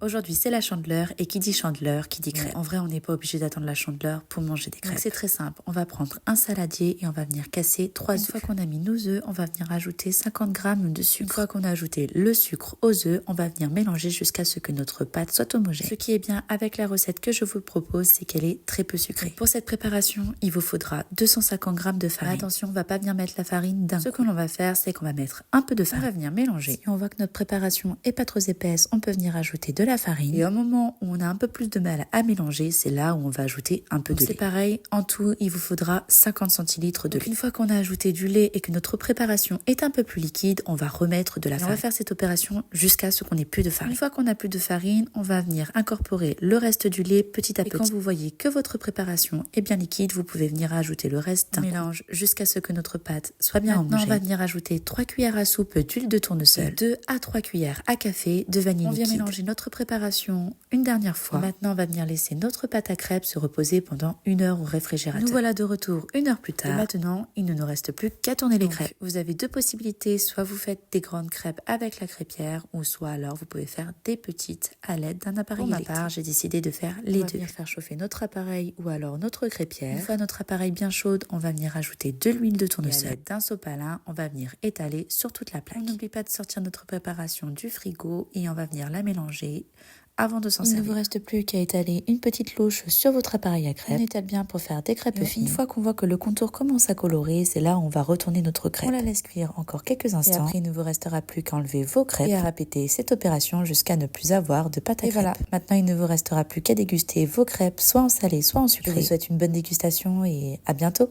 Aujourd'hui, c'est la Chandeleur et qui dit Chandeleur, qui dit crêpe. En vrai, on n'est pas obligé d'attendre la Chandeleur pour manger des crêpes. Donc c'est très simple. On va prendre un saladier et on va venir casser 3 œufs. Une fois qu'on a mis nos œufs, on va venir ajouter 50 g de sucre. Une fois qu'on a ajouté le sucre aux œufs, on va venir mélanger jusqu'à ce que notre pâte soit homogène. Ce qui est bien avec la recette que je vous propose, c'est qu'elle est très peu sucrée. Pour cette préparation, il vous faudra 250 g de farine. Attention, on va pas venir mettre la farine d'un coup. Ce que l'on va faire, c'est qu'on va mettre un peu de farine. On va venir mélanger. Si on voit que notre préparation est pas trop épaisse, on peut venir ajouter de la farine. Et au moment où on a un peu plus de mal à mélanger, c'est là où on va ajouter un peu de lait. C'est pareil, en tout, il vous faudra 50 centilitres de lait. Une fois qu'on a ajouté du lait et que notre préparation est un peu plus liquide, on va remettre de la farine. On va faire cette opération jusqu'à ce qu'on ait plus de farine. Une fois qu'on a plus de farine, on va venir incorporer le reste du lait petit à petit. Et quand vous voyez que votre préparation est bien liquide, vous pouvez venir ajouter le reste d'un mélange jusqu'à ce que notre pâte soit bien homogène. On va venir ajouter 3 cuillères à soupe d'huile de tournesol et 2 à 3 cuillères à café de vanille liquide. On vient mélanger notre préparation une dernière fois. Et maintenant, on va venir laisser notre pâte à crêpes se reposer pendant 1 heure au réfrigérateur. Nous voilà de retour 1 heure plus tard. Et maintenant, il ne nous reste plus qu'à tourner les crêpes. Vous avez 2 possibilités. Soit vous faites des grandes crêpes avec la crêpière, ou soit alors vous pouvez faire des petites à l'aide d'un appareil électrique. Pour ma part, j'ai décidé de faire les deux. On va venir faire chauffer notre appareil ou alors notre crêpière. Une fois notre appareil bien chaude, on va venir ajouter de l'huile de tournesol. Et à l'aide d'un sopalin, on va venir étaler sur toute la plaque. On n'oublie pas de sortir notre préparation du frigo et on va venir la mélanger avant de s'en servir. Il ne vous reste plus qu'à étaler une petite louche sur votre appareil à crêpes. On étale bien pour faire des crêpes fines. Une fois qu'on voit que le contour commence à colorer, c'est là où on va retourner notre crêpe. On la laisse cuire encore quelques instants. Et après, il ne vous restera plus qu'à enlever vos crêpes et à répéter cette opération jusqu'à ne plus avoir de pâte à crêpes. Et voilà, maintenant il ne vous restera plus qu'à déguster vos crêpes, soit en salé, soit en sucré. Je vous souhaite une bonne dégustation et à bientôt.